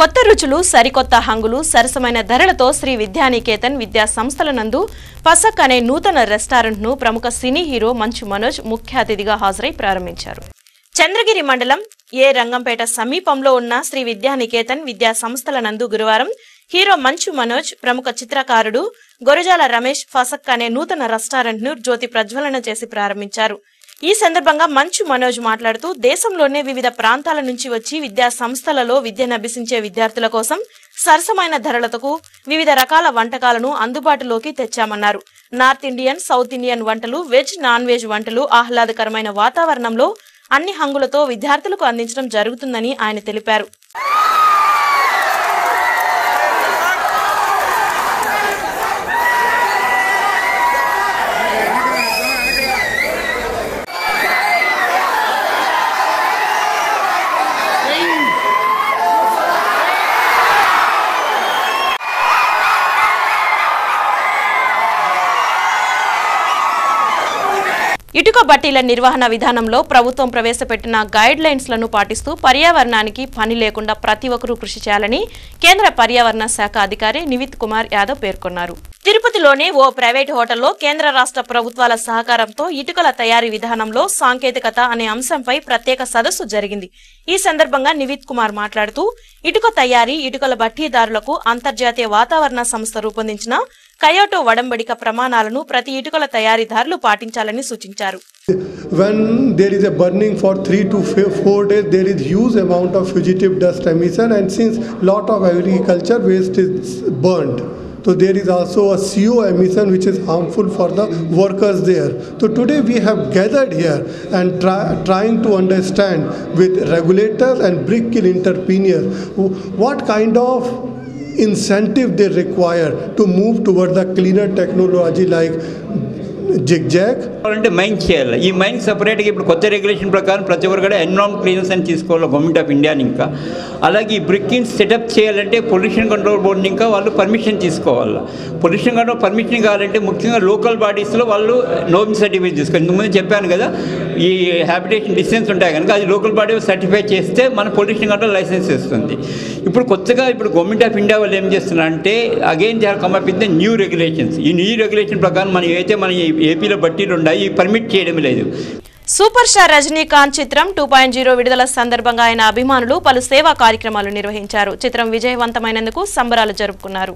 కొత్త రుచులు, సరికొత్త హంగులు, సరసమైన ధరలతో శ్రీ విద్యానికేతన్ విద్యా సంస్థల నందు పసక్ అనే నూతన రెస్టారెంట్ ను ప్రముఖ సినీ హీరో మంచు మనోజ్ ముఖ్య అతిథిగా హాజరై ప్రారంభించారు. చంద్రగిరి మండలం ఏ రంగంపేట సమీపంలో ఉన్న శ్రీ విద్యానికేతన్ విద్యా సంస్థల నందు గురువారం హీరో మంచు మనోజ్, ప్రముఖ చిత్రకారుడు గొరజాల రమేష్ ఫసక్ అనే నూతన రెస్టారెంట్ ను జ్యోతి ప్రజ్వలన చేసి ప్రారంభించారు. ఈ సందర్భంగా మంచు మనోజ్ మాట్లాడుతూ దేశంలోనే వివిధ ప్రాంతాల నుంచి వచ్చి విద్యా సంస్థలలో విద్యనభ్యసించే విద్యార్థుల కోసం సరసమైన ధరలతో వివిధ రకాల వంటకాలను అందుబాటులోకి తెచ్చామన్నారు. నార్త్ ఇండియన్, సౌత్ ఇండియన్ వంటలు, వెజ్, నాన్ వెజ్ వంటలు ఆహ్లాదకరమైన వాతావరణంలో అన్ని హంగులతో విద్యార్థులకు అందించడం జరుగుతుందని ఆయన తెలిపారు. ఇటుక బట్టీల నిర్వహణ విధానంలో ప్రభుత్వం ప్రవేశపెట్టిన గైడ్ లైన్స్ లను పాటిస్తూ పర్యావరణానికి పని లేకుండా ప్రతి ఒక్కరూ కృషి చేయాలని కేంద్ర పర్యావరణ శాఖ అధికారి నివిత్ కుమార్ యాదవ్ పేర్కొన్నారు. తిరుపతిలోని ఓ ప్రైవేట్ హోటల్లో కేంద్ర రాష్ట్ర ప్రభుత్వాల సహకారంతో ఇటుకల తయారీ విధానంలో సాంకేతికత అనే అంశంపై ప్రత్యేక సదస్సు జరిగింది. ఈ సందర్భంగా నివిత్ కుమార్ మాట్లాడుతూ ఇటుక తయారీ, ఇటుకల బట్టీదారులకు అంతర్జాతీయ వాతావరణ సంస్థ రూపొందించిన కయోటో వడంబడిక ప్రమాణాలను ప్రతి ఇటుకల తయారీదారులు పాటించాలని సూచించారు.
When there is a burning for 3 to 4 days, there is huge amount of fugitive dust emission, and since lot of agriculture waste is burned, so there is also a CO emission which is harmful for the workers there. So today we have gathered here and trying to understand with regulators and brick kiln entrepreneurs what kind of incentive they require to move towards the cleaner technology like zigzag
అంటే mine చేయాలి. ఈ mine సపరేట్గా ఇప్పుడు కొత్త regulation ప్రకారం ప్రతి ఒక్కరు కూడా ఎన్విరాన్మెంట్ క్లియరెన్స్ అని తీసుకోవాలి గవర్నమెంట్ ఆఫ్ ఇండియాని. ఇంకా అలాగే ఈ బ్రిక్కింగ్ సెటప్ చేయాలంటే పొల్యూషన్ కంట్రోల్ బోర్డుని ఇంకా వాళ్ళు పర్మిషన్ తీసుకోవాలి. పొల్యూషన్ కంట్రోల్ పర్మిషన్ కావాలంటే ముఖ్యంగా లోకల్ బాడీస్లో వాళ్ళు నోమ్ సర్టిఫికేట్ తీసుకోవాలి. ఇంతకుముందు చెప్పాను కదా, ఈ హ్యాబిటేషన్ డిస్టెన్స్ ఉంటాయి కనుక అది లోకల్ బాడీ సర్టిఫై చేస్తే మన పొల్యూషన్ కంట్రోల్ లైసెన్స్ ఇస్తుంది. ఇప్పుడు కొత్తగా గవర్నమెంట్ ఆఫ్ ఇండియా వాళ్ళు ఏం చేస్తున్నారంటే again they are come up with the new regulations. ఈ న్యూ రెగ్యులేషన్ ప్రకారం మనం ఏదైతే మన ఏపీలో బట్టీలు ఉన్నాయి పర్మిట్ చేయడం లేదు.
సూపర్ స్టార్ రజనీకాంత్ చిత్రం 2.0 విడుదల సందర్భంగా ఆయన అభిమానులు పలు సేవా కార్యక్రమాలు నిర్వహించారు. చిత్రం విజయవంతమైనందుకు సంబరాలు జరుపుకున్నారు.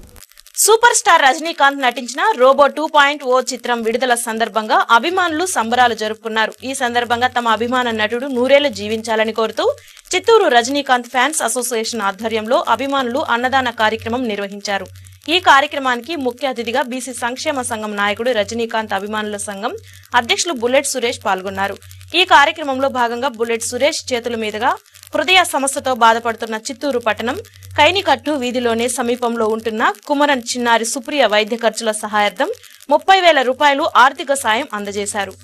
సూపర్ స్టార్ రజనీకాంత్ నటించిన రోబో 2.0 చిత్రం విడుదల సందర్భంగా అభిమానులు సంబరాలు జరుపుకున్నారు. ఈ సందర్భంగా తమ అభిమాన నటుడు నూరేళ్లు జీవించాలని కోరుతూ చిత్తూరు రజనీకాంత్ ఫ్యాన్స్ అసోసియేషన్ ఆధ్వర్యంలో అభిమానులు అన్నదాన కార్యక్రమం నిర్వహించారు. ఈ కార్యక్రమానికి ముఖ్య అతిథిగా బీసీ సంక్షేమ సంఘం నాయకుడు రజనీకాంత్ అభిమానుల సంఘం అధ్యక్షులు బుల్లెట్ సురేష్ పాల్గొన్నారు. ఈ కార్యక్రమంలో భాగంగా బుల్లెట్ సురేష్ చేతుల మీదుగా హృదయ సమస్యతో బాధపడుతున్న చిత్తూరు పట్టణం కైనికట్టు వీధిలోనే సమీపంలో ఉంటున్న కుమరన్ చిన్నారి సుప్రియ వైద్య ఖర్చుల సహాయార్థం 30,000 రూపాయలు ఆర్థిక సాయం అందజేశారు.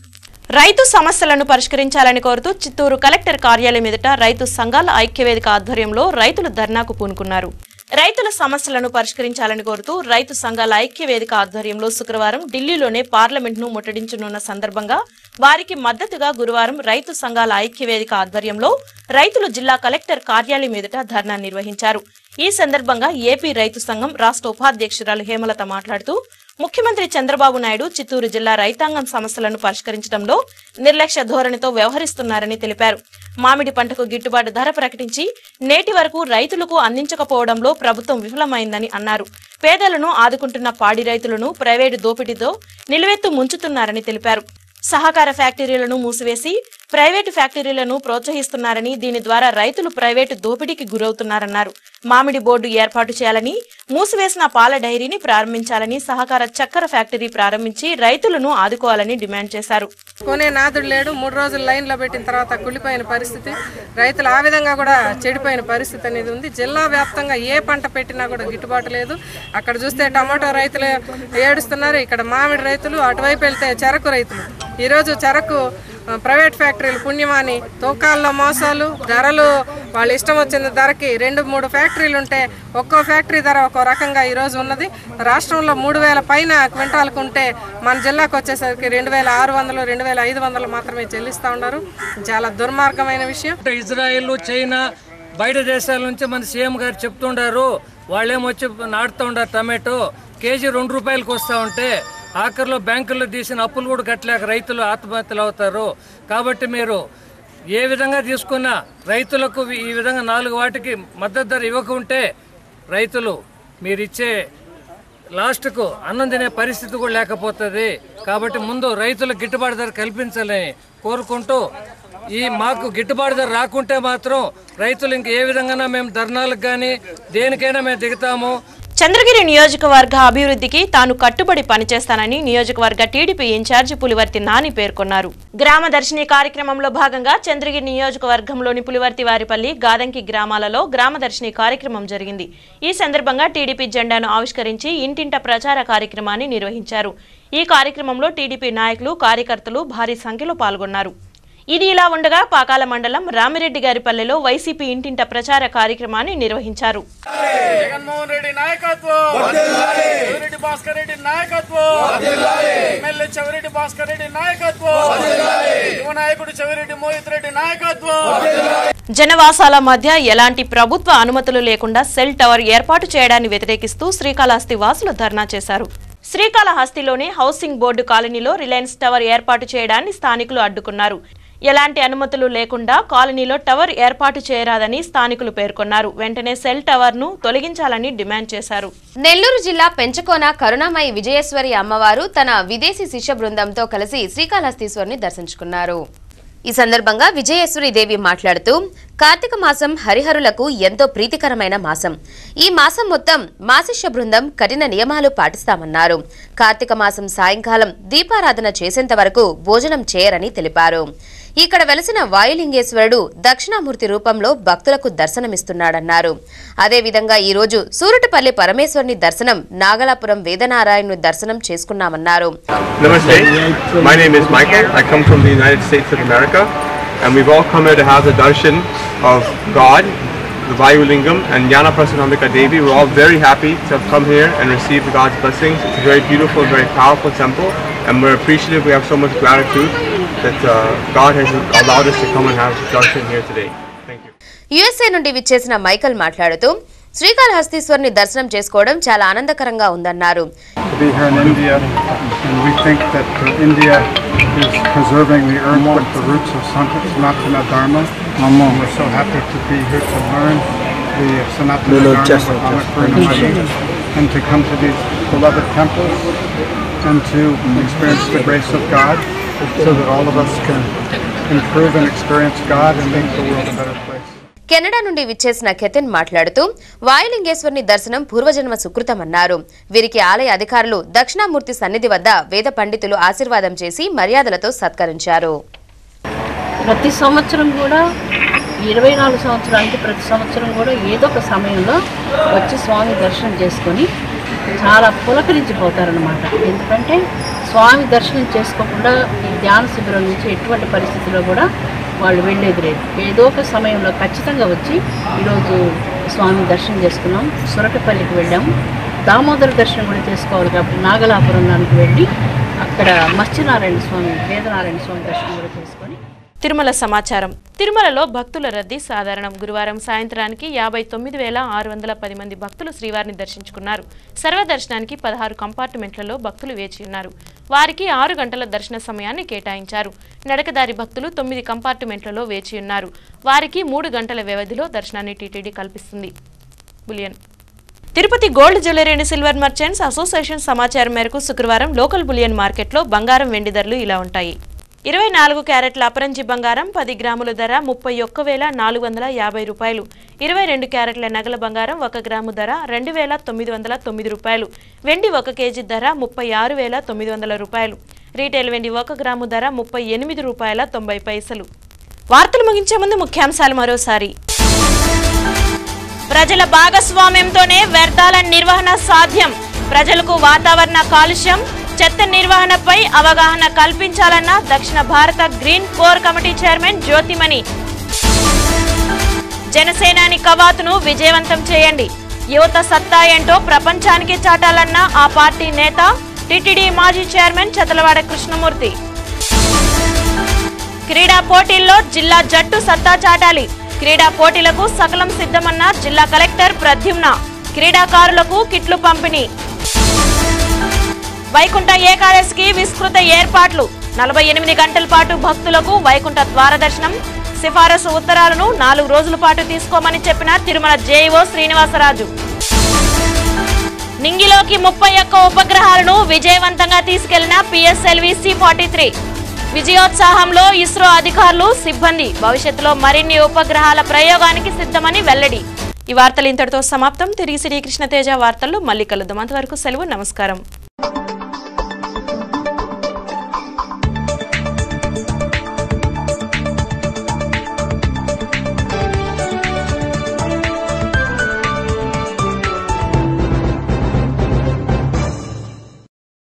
రైతు సమస్యలను పరిష్కరించాలని కోరుతూ చిత్తూరు కలెక్టర్ కార్యాలయం ఎదుట రైతు సంఘాల ఐక్యవేదిక ఆధ్వర్యంలో రైతులు ధర్నాకు పూనుకున్నారు. రైతుల సమస్యలను పరిష్కరించాలని కోరుతూ రైతు సంఘాల ఐక్యవేదిక ఆధ్వర్యంలో శుక్రవారం ఢిల్లీలోనే పార్లమెంట్ను ముట్టడించనున్న సందర్భంగా వారికి మద్దతుగా గురువారం రైతు సంఘాల ఐక్యవేదిక ఆధ్వర్యంలో రైతులు జిల్లా కలెక్టర్ కార్యాలయం ఎదుట ధర్నా నిర్వహించారు. ఈ సందర్భంగా ఏపీ రైతు సంఘం రాష్ట్ర ఉపాధ్యక్షురాలు హేమలత మాట్లాడుతూ ముఖ్యమంత్రి చంద్రబాబు నాయుడు చిత్తూరు జిల్లా రైతాంగం సమస్యలను పరిష్కరించడంలో నిర్లక్ష్య ధోరణితో వ్యవహరిస్తున్నారని తెలిపారు. మామిడి పంటకు గిట్టుబాటు ధర ప్రకటించి నేటి వరకు రైతులకు అందించకపోవడంలో ప్రభుత్వం విఫలమైందని అన్నారు. పేదలను ఆదుకుంటున్న పాడి రైతులను ప్రైవేటు దోపిడీతో నిలువెత్తు ముంచుతున్నారని తెలిపారు. సహకార ఫ్యాక్టరీలను మూసివేసి ప్రైవేటు ఫ్యాక్టరీలను ప్రోత్సహిస్తున్నారని, దీని ద్వారా రైతులు ప్రైవేటు దోపిడీకి గురవుతున్నారన్నారు. మామిడి బోర్డు ఏర్పాటు చేయాలని, మూసివేసిన పాల డైరీని ప్రారంభించాలని, సహకార చక్కెర ఫ్యాక్టరీ ప్రారంభించి రైతులను ఆదుకోవాలని డిమాండ్ చేశారు.
కొనే నాదుడు లేడు. 3 రోజులు లైన్లో పెట్టిన తర్వాత కుళ్ళిపోయిన పరిస్థితి, రైతులు ఆ విధంగా కూడా చెడిపోయిన పరిస్థితి అనేది ఉంది. జిల్లా వ్యాప్తంగా ఏ పంట పెట్టినా కూడా గిట్టుబాటు లేదు. అక్కడ చూస్తే టమాటో రైతులు ఏడుస్తున్నారు, ఇక్కడ మామిడి రైతులు, అటువైపు వెళ్తే చెరకు రైతులు. ఈరోజు చెరకు ప్రైవేట్ ఫ్యాక్టరీలు పుణ్యమాని తూకాల్లో మోసాలు, ధరలు వాళ్ళ ఇష్టం వచ్చిన ధరకి 2-3 ఫ్యాక్టరీలు ఉంటే ఒక్కో ఫ్యాక్టరీ ధర ఒక్కో రకంగా ఈరోజు ఉన్నది. రాష్ట్రంలో 3,000 పైన క్వింటాలకు ఉంటే మన జిల్లాకు వచ్చేసరికి 2,600, 2,500 మాత్రమే చెల్లిస్తూ ఉన్నారు. చాలా దుర్మార్గమైన విషయం.
ఇజ్రాయెల్, చైనా, బయట దేశాల నుంచి మన సీఎం గారు చెప్తుండారు, వాళ్ళేమొచ్చి నాటుతూ ఉండారు టమాటో కేజీ 2 రూపాయలకు వస్తూ ఉంటే ఆఖరిలో బ్యాంకుల్లో తీసిన అప్పులు కూడా కట్టలేక రైతులు ఆత్మహత్యలు అవుతారు. కాబట్టి మీరు ఏ విధంగా తీసుకున్నా రైతులకు ఈ విధంగా 4 వాటికి మద్దతు ధర ఇవ్వకుంటే రైతులు మీరిచ్చే లాస్ట్కు అన్నం తినే పరిస్థితి కూడా లేకపోతుంది. కాబట్టి ముందు రైతులకు గిట్టుబాటు ధర కల్పించాలని కోరుకుంటూ, మాకు గిట్టుబాటు ధర రాకుంటే మాత్రం రైతులు ఇంక ఏ విధంగా మేము ధర్నాలకు కానీ దేనికైనా మేము దిగుతాము.
చంద్రగిరి నియోజకవర్గ అభివృద్ధికి తాను కట్టుబడి పనిచేస్తానని నియోజకవర్గ టీడీపీ ఇన్ఛార్జి పులివర్తి నాని పేర్కొన్నారు. గ్రామ దర్శిని కార్యక్రమంలో భాగంగా చంద్రగిరి నియోజకవర్గంలోని పులివర్తి వారిపల్లి, గాదంకి గ్రామాలలో గ్రామ దర్శిని కార్యక్రమం జరిగింది. ఈ సందర్భంగా టీడీపీ జెండాను ఆవిష్కరించి ఇంటింట ప్రచార కార్యక్రమాన్ని నిర్వహించారు. ఈ కార్యక్రమంలో టీడీపీ నాయకులు, కార్యకర్తలు భారీ సంఖ్యలో పాల్గొన్నారు. ఇది ఇలా ఉండగా పాకాల మండలం రామిరెడ్డి గారిపల్లెలో వైసీపీ ఇంటింట ప్రచార కార్యక్రమాన్ని నిర్వహించారు.
జగన్మోహన్ రెడ్డి నాయకత్వం, చెవిరెడ్డి భాస్కర్ రెడ్డి నాయకత్వం, ఎమ్మెల్యే చెవిరెడ్డి భాస్కర్ రెడ్డి నాయకత్వం, యువ నాయకుడు చెవిరెడ్డి మోహిత్ రెడ్డి నాయకత్వం.
జనవాసాల మధ్య ఎలాంటి ప్రభుత్వ అనుమతులు లేకుండా సెల్ టవర్ ఏర్పాటు చేయడాన్ని వ్యతిరేకిస్తూ శ్రీకాళహస్తి వాసులు ధర్నా చేశారు. శ్రీకాళహస్తిలోని హౌసింగ్ బోర్డు కాలనీలో రిలయన్స్ టవర్ ఏర్పాటు చేయడాన్ని స్థానికులు అడ్డుకున్నారు. ఎలాంటి అనుమతులు లేకుండా కాలనీలో టవర్ ఏర్పాటు చేయరాదని స్థానికులు పేర్కొన్నారు. వెంటనే సెల్ టవర్ ను తొలగించాలని డిమాండ్ చేశారు.
నెల్లూరు జిల్లా పెంచకోన కరుణామయి విజయేశ్వరి అమ్మవారు తన విదేశీ శిష్య బృందంతో కలిసి శ్రీకాళహస్తీశ్వరుని దర్శించుకున్నారు. ఈ సందర్భంగా విజయేశ్వరి దేవి మాట్లాడుతూ, కార్తీక మాసం హరిహరులకు ఎంతో ప్రీతికరమైన మాసం. ఈ మాసం మొత్తం మా శిష్య బృందం కఠిన నియమాలు పాటిస్తామన్నారు. కార్తీక మాసం సాయంకాలం దీపారాధన చేసేంత వరకు భోజనం చేయరని తెలిపారు. ఇక్కడ వెలసిన వాయులింగేశ్వరుడు దక్షిణామూర్తి రూపంలో భక్తులకు దర్శనమిస్తున్నాడన్నారు. అదేవిధంగా ఈ రోజు సూరటపల్లి పరమేశ్వరుని దర్శనం, నాగలాపురం వేదనారాయణుని దర్శనం చేసుకున్నామన్నారు.
Namaste. My name is Michael. I come from the United States of America, and we've all come here to have the darshan of God, the Vayulingam and Jnana Prasanamika Devi. We're all very happy to have come here and received God's blessings. It's a very beautiful, very powerful temple, and we're appreciative. We have so much gratitude that God has allowed us to come and have darshan here today. Thank you.
USA నుండి విచ్చేసిన Michael మాట్లాడుతూ, శ్రీకాళహస్తీశ్వరుని దర్శనం చేసుకోవడం చాలా ఆనందకరంగా ఉందన్నారు.
To be here in India, and we think that India is preserving the earth with the roots of Sanatana Dharma. We're so happy to be here to learn the Sanatana Dharma with Purnamani, and to come to these beloved temples and to experience the grace of God, so that all of us can improve and experience God and make the world a better place.
Canada నుండి విచ్చేసిన కెతిన్ మాట్లాడుతూ వాయులింగేశ్వరుని దర్శనం పూర్వజన్మ సుకృతమన్నారు. వీరికి ఆలయ అధికారులు దక్షిణామూర్తి సన్నిధి వద్ద వేద పండితులు ఆశీర్వాదం చేసి మర్యాదలతో సత్కరించారు.
ప్రతి సంవత్సరం కూడా 24 సంవత్సరానికి ప్రతి సంవత్సరం కూడా ఏదో ఒక సమయంలో వచ్చి స్వామి దర్శనం చేసుకొని చాలా పులకరించిపోతారనమాట. ఎందుకంటే స్వామి దర్శనం చేసుకోకుండా ఈ ధ్యాన శిబిరం నుంచి ఎటువంటి పరిస్థితుల్లో కూడా వాళ్ళు వెళ్ళేది లేదు. ఏదో ఒక సమయంలో ఖచ్చితంగా వచ్చి ఈరోజు స్వామి దర్శనం చేసుకున్నాం. సురకపల్లికి వెళ్ళాము. దామోదర దర్శనం కూడా చేసుకోవాలి కాబట్టి నాగలాపురానికి వెళ్ళి అక్కడ మత్స్యనారాయణ స్వామి వేదనారాయణ స్వామి దర్శనం కూడా చేసుకొని
తిరుమల సమాచారం. తిరుమలలో భక్తుల రద్దీ సాధారణం. గురువారం సాయంత్రానికి 59,610 మంది భక్తులు శ్రీవారిని దర్శించుకున్నారు. సర్వదర్శనానికి 16 కంపార్ట్మెంట్లలో భక్తులు వేచి ఉన్నారు. వారికి 6 గంటల దర్శన సమయాన్ని కేటాయించారు. నడకదారి భక్తులు 9 కంపార్ట్మెంట్లలో వేచి ఉన్నారు. వారికి 3 గంటల వ్యవధిలో దర్శనాన్ని టీటీడీ కల్పిస్తుంది. Bullion Tirupati gold jewellery and silver merchants association సమాచారం మేరకు శుక్రవారం లోకల్ బులియన్ మార్కెట్లో బంగారం వెండి ధరలు ఇలా ఉంటాయి. 24 క్యారెట్ల అపరంజి బంగారం 10 గ్రాముల ధర 31,450 రూపాయలు. 22 క్యారెట్ల నగల బంగారం 1 గ్రాము ధర 2,909 రూపాయలు. వెండి 1 కేజీ ధర 36,900 రూపాయలు. రీటైల్ వెండి 1 గ్రాము ధర 38 రూపాయల 90 పైసలు. వార్తలు ముగించే ముందు ముఖ్యాంశాలు మరోసారి. ప్రజల భాగస్వామ్యంతోనే వ్యర్థాల నిర్వహణ సాధ్యం. ప్రజలకు వాతావరణ కాలుష్యం చెత్త నిర్వహణపై అవగాహన కల్పించాలన్న దక్షిణ భారత green core committee chairman Jyothimani. జనసేనాని కవాతును విజయవంతం చేయండి. యువత సత్తా ఏంటో ప్రపంచానికి చాటాలన్న ఆ పార్టీ నేత టీటీడీ మాజీ చైర్మన్ చదలవాడ కృష్ణమూర్తి. క్రీడా పోటీల్లో జిల్లా జట్టు సత్తా చాటాలి. క్రీడా పోటీలకు సకలం సిద్ధమన్న జిల్లా కలెక్టర్ ప్రద్యుమ్న. క్రీడాకారులకు కిట్లు పంపిణీ. వైకుంఠ ఏకాదశికి విస్తృత ఏర్పాట్లు. 48 గంటల పాటు భక్తులకు వైకుంఠ ద్వార దర్శనం. సిఫారసు ఉత్తరాలను 4 రోజుల పాటు తీసుకోమని చెప్పిన తిరుమల జేఈఓ శ్రీనివాసరాజు. నింగిలోకి 31 ఉపగ్రహాలను విజయవంతంగా తీసుకెళ్లిన పిఎస్ఎల్వి C-43. విజయోత్సాహంలో ఇస్రో అధికారులు సిబ్బంది. భవిష్యత్తులో మరిన్ని ఉపగ్రహాల ప్రయోగానికి సిద్ధమని వెల్లడి. ఈ వార్తలు ఇంతటితో సమాప్తం. తిరిగి శ్రీ కృష్ణతేజ వార్తల్లో మళ్ళీ కలుద్దాం. అంతవరకు సెలవు. నమస్కారం.